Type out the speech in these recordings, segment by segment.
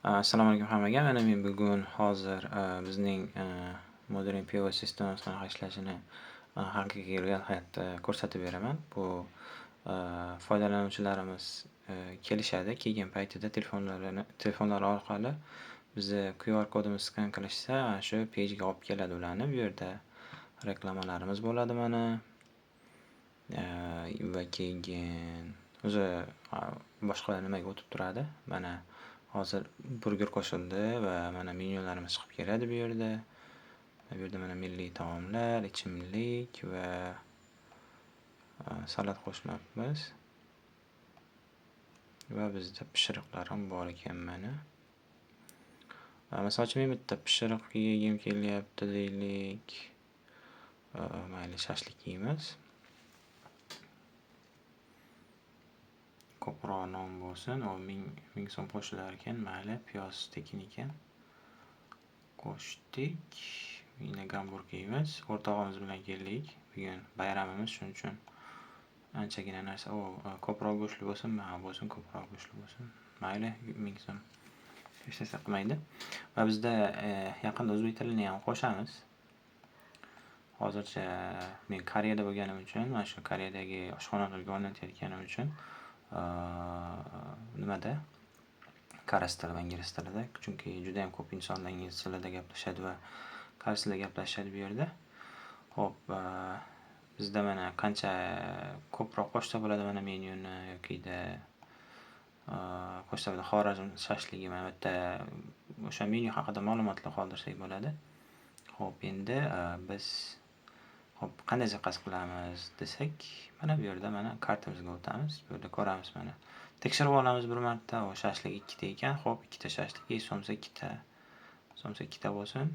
Assalomu alaykum hammaga. Mana men bugun hozir bizning modern POS sistemasi qanaqa ishlashini haqiqiy real hayotda ko'rsatib beraman. Bu foydalanuvchilarimiz kelishadi. Kelgan paytida telefonlar orqali bizni QR kodimizni skan qilishsa, shu pejga olib keladi ularni. Bu yerda reklamalarimiz bo'ladi mana. Va keyin o'zi boshqalar nimaga o'tib turadi. Mana hozir burger qo'shildi va mana menyularimiz chiqib keladi bu yerda. Bu yerda mana milliy taomlar, ichimlik va salat qo'shmoqmiz. Va bizda pishiriqlar ham bor ekan mana. Masalan, men bitta pishiriq yegim kelyapti deylik. Mayli shashlik yeymiz. Ko'proq non bo'lsin, u 1000 so'm qo'shilar ekan, mayli, piyoz tekin ekan. Qo'shdik. Yana gamburger yeymiz. O'rtog'imiz bilan keldik. Bugun bayramimiz, shuning uchun anchagina narsa, ko'proq go'shtli bo'lsin, bo'lsin, ko'proq go'shtli bo'lsin. Mayli, 1000 so'm. Hech narsa qilmaydi. Va bizda yaqinda o'zbek tilini ham qo'shamiz. Hozircha men Koreyada bo'lganim uchun, mana shu Koreyadagi oshxonalarga o'rnatayotganim uchun nimada koreys tili va ingliz tilida, chunki juda ham ko'p insonlar ingliz tilida gaplashadi va koreys tilida gaplashadi bu yerda. Xo'p, bizda mana qancha ko'proq qo'shsa bo'ladi mana menyuni yokida qo'shsa bo'ladi. Xorazm shashligi, mana bu yerda o'sha menyu haqida ma'lumotlar qoldirsak bo'ladi. Xo'p, endi biz qanday zakaz qilamiz desak, mana bu yerda mana kartamizga o'tamiz. Bu yerda ko'ramiz mana. Tekshirib olamiz bir marta. O shashlik 2 ta ekan. Xo'p, 2 ta shashlik, so'msa 2 ta. So'msa 2 ta bo'lsin.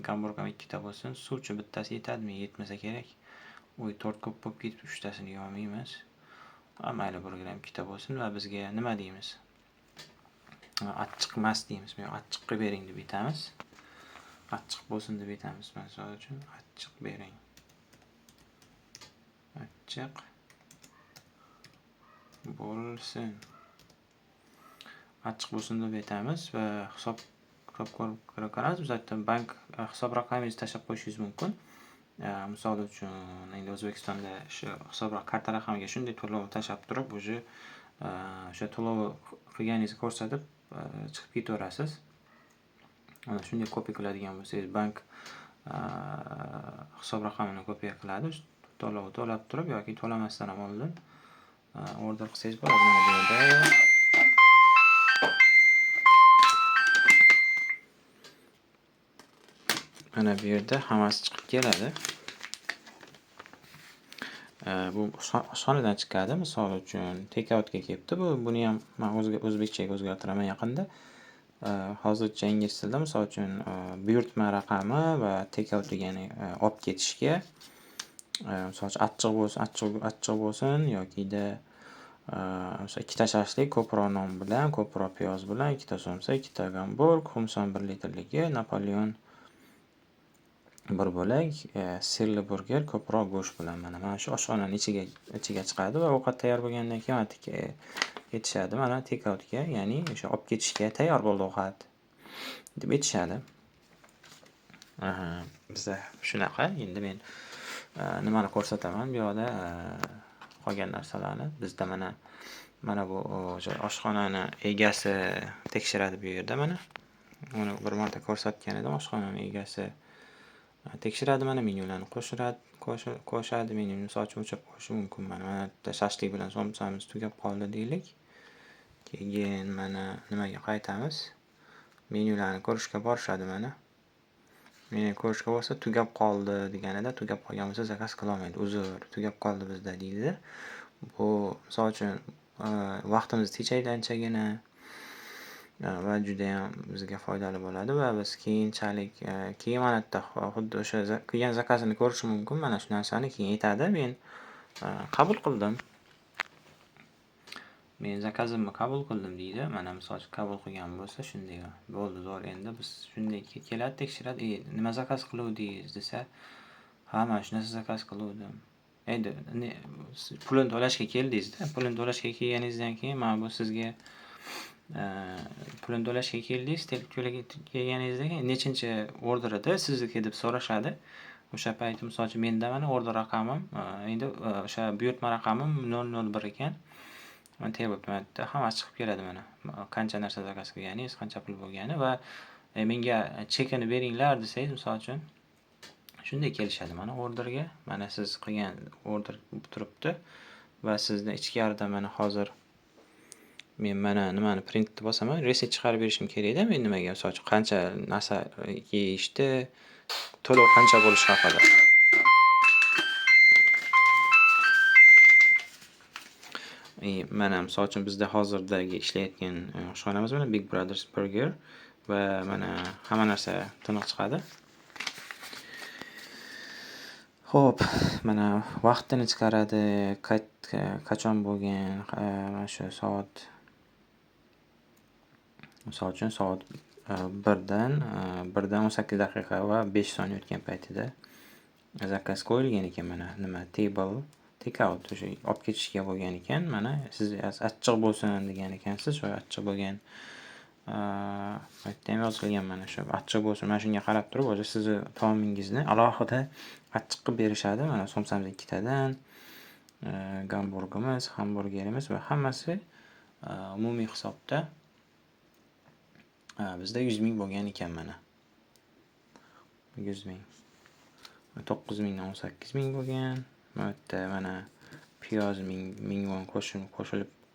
Gamburger ham 2 ta bo'lsin. Suvchi bittasi yetadimi? Yetmasa kerak. 4 ko'p bo'lib ketib, 3 tasini yeyolmaymiz. Mayli, burger ham 2 ta bo'lsin va bizga nima deymiz? Achchiq emas deymiz. Men achchiq qilib bering deb aytamiz. Achchiq bo'lsin deb aytamiz. Masalan uchun achchiq bering. Achchiq bo'lsin. Achchiq bo'lsin deb aytamiz va hisob ko'rib bizda bank hisob raqamingizni tashlab qo'yishingiz mumkin. Misol uchun, endi O'zbekistonda shu hisob karta raqamiga shunday to'lov tashlab turib, o'sha to'lov qilganingizni ko'rsatib chiqib ketaverasiz. Ana shunday kopiya qiladigan bo'lsangiz, bank hisob raqamini kopiya qiladi. To'lov to'lab turib yoki to'lamasdan ham oldin order qilsangiz bo'ladi. Mana bu yerda mana bu yerda hammasi chiqib keladi. Bu oshxonadan chiqadi. Misol uchun take outga kelibdi. Buni ham men o'zbekchaga o'zgartiraman yaqinda. Hozircha ingliz tilida, misol uchun buyurtma raqami va take out degani olib ketishga, misol uchun achchiq bo'lsin yokida o'sha 2 ta shashlik, ko'proq non bilan, ko'proq piyoz bilan, 2 ta so'msa, 2 ta gamburger, xumson 1 litrligi, Napoleon 1 bo'lak, sirli burger ko'proq go'sht bilan mana shu oshxonaning ichiga chiqadi va ovqat tayyor bo'lgandan keyin aytishadi mana take outga, ya'ni o'sha olib ketishga tayyor bo'ldi ovqat deb aytishadi. Bizda shunaqa. Endi men nimani ko'rsataman bu yoqda qolgan narsalarni. Bizda mana bu o'sha oshxonani egasi tekshiradi bu yerda mana. Uni bir marta ko'rsatgan edim. Oshxonaning egasi tekshiradi mana, menyularni qo'shadi. Menyuni misol uchun o'chirib qo'yishi mumkin. Mana shashlik bilan so'msamiz tugab qoldi deylik. Keyin mana nimaga qaytamiz? Menyularni ko'rishga borishadi mana. Meni ko'rishga bo'lsa tugab qoldi deganida, tugab qolgan bo'lsa zakaz qila olmaydi. Uzr, tugab qoldi bizda deydi. Bu misol uchun vaqtimizni tejaydi anchagina va juda ham bizga foydali bo'ladi va biz keyinchalik keyin mana xuddi o'sha qilgan zakazini ko'rish mumkin. Mana shu narsani keyin aytadi. Men qabul qildim. Men zakazimni qabul qildim deydi. Mana misol uchun qabul qilgan bo'lsa shunday bo'ldi, zo'r. Endi biz shunday keladi, tekshiradi. Nima zakaz qiluvdingiz desa, mana shu narsa zakaz qiluvdim. Endi pulini to'lashga keldingiz-da. Pulini to'lashga kelganingizdan keyin mana bu sizga pulini to'lashga keldingiz, kelganingizda nechinchi order edi sizniki deb so'rashadi. O'sha payti misol uchun menda mana order raqamim endi o'sha buyurtma raqamim 001 ekan. Mana tebibdi mana yerda hammasi chiqib keladi mana. Qancha narsa zakaz qilganingiz, qancha pul bo'lgani va menga chekini beringlar desangiz misol uchun shunday kelishadi mana orderga. Mana siz qilgan order turibdi va sizni ichkarida mana hozir men mana nimani printni bosaman, reset chiqarib berishim kerak-da men nimaga misol uchun qancha narsa yeyishdi, to'lov qancha bo'lishi haqida. Mana misol uchun bizda hozirdagi ishlayotgan oshxonamiz mana Big Brothers Burger va mana hamma narsa tiniq chiqadi. Xo'p, mana vaqtini chiqaradi, qachon bo'lgan, mana shu soat misol uchun soat 1dan 18 daqiqa va 5 soniya o'tgan paytida zakaz qo'yilgan ekan mana nima table take out o'sha olib ketishga bo'lgan ekan. Mana siz achchiq bo'lsin degan ekansiz. Shu achchiq bo'lgan yerda ham yozilgan mana shu achchiq bo'lsin. Mana shunga qarab turib o'zi sizni taomingizni alohida achchiq qilib berishadi. Mana somsamiz 2 tadan hamburgerimiz va hammasi umumiy hisobda bizda 100 ming bo'lgan ekan mana. 100 ming. 9 mingdan 18 ming bo'lgan. Mana yerda mana piyoz ming won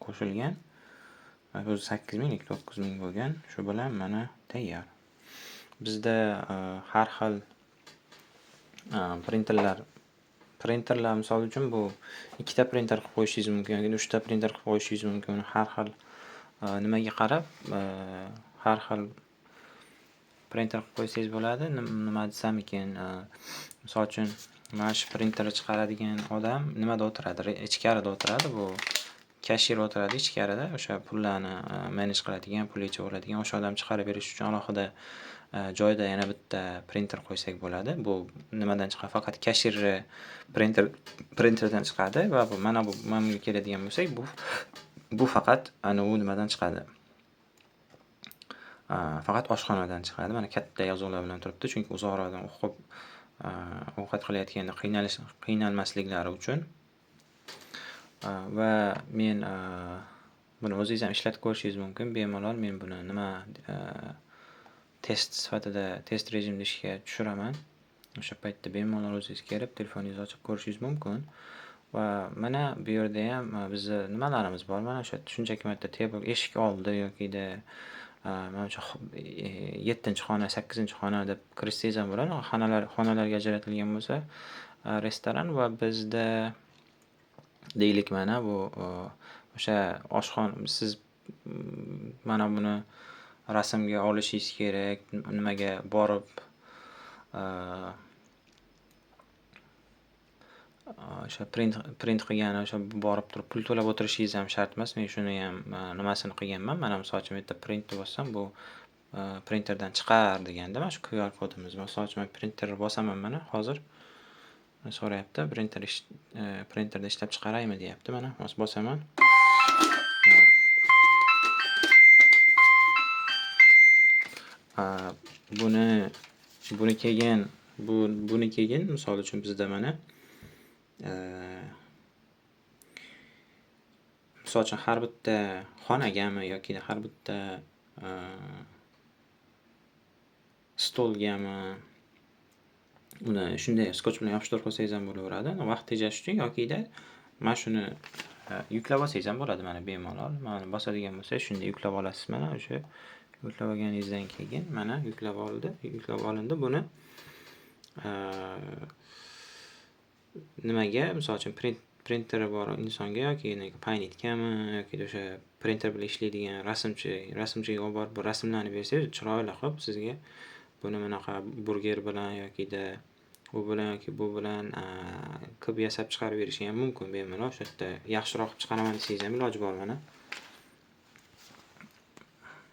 qo'shilgan. O'zi 8 ming, 9 ming bo'lgan. Shu bilan mana tayyor. Bizda har xil printerlar misol uchun bu ikkita printer qilib qo'yishingiz mumkin yoki 3 ta printer qilib qo'yishingiz mumkin. Har xil nimaga qarab har xil printer qilib qo'ysangiz bo'ladi. Nima desam ekan, misol uchun mana shu printerni chiqaradigan odam nimada o'tiradi? Ichkarida o'tiradi. Bu kashir o'tiradi ichkarida. O'sha pullarni manage qiladigan, pul yechib oladigan o'sha odam chiqarib berish uchun alohida joyda yana bitta printer qo'ysak bo'ladi. Bu nimadan chiqadi? Faqat kashirni printerdan chiqadi va mana bu menga keladigan bo'lsak, bu faqat ana u nimadan chiqadi? Faqat oshxonadan chiqadi. Mana katta yozuvlar bilan turibdi, chunki uzoqroqdan o'qib ovqat qilayotganda qiynalmasliklari uchun. Va men buni o'zingiz ham ishlatib ko'rishingiz mumkin. Bemalol men buni test sifatida test rejimida ishga tushiraman. O'sha paytda bemalol o'zingiz kelib telefoningizni ochib ko'rishingiz mumkin. Va mana bu yerda ham bizni nimalarimiz bor. Mana o'sha shunchaki marta table eshik oldi yokida mana shu 7-xona, 8-xona deb kirsangiz ham bo'ladi. Xonalarga ajratilgan bo'lsa restoran va bizda deylik mana bu o'sha oshxona siz mana buni rasmga olishingiz kerak. Nimaga borib o'sha print qilgan o'sha borib turib pul to'lab o'tirishingiz ham shart emas. Men shuni ham nimasini qilganman. Mana misol uchun bu yerda printni bossam bu printerdan chiqar deganda mana shu QR kodimiz. Misol uchun men printerni bosaman mana hozir. So'rayapti, printerda ishlab chiqaraymi deyapti. Mana bosaman. Buni kelgan misol uchun bizda mana misol uchun har bitta xonagami yoki har bitta stolgami uni shunday skotch bilan yopishtirib qo'ysangiz ham bo'laveradi. Vaqt tejash uchun yokida mana shuni yuklab olsangiz ham bo'ladi. Mana bemalol. Mana bosadigan bo'lsangiz shunday yuklab olasiz. Mana o'sha yuklab olganingizdan keyin mana yuklab olindi. Buni nimaga misol uchun printeri bor insonga yoki Paint'gami yoki o'sha printer bilan ishlaydigan rasmchiga olib borib bu rasmlarni bersangiz chiroyli qilib sizga buni bunaqa burger bilan yokida u bilan yoki bu bilan qilib yasab chiqarib berishi ham mumkin bemalol. O'sha yerda yaxshiroq chiqaraman desangiz ham iloji bor mana.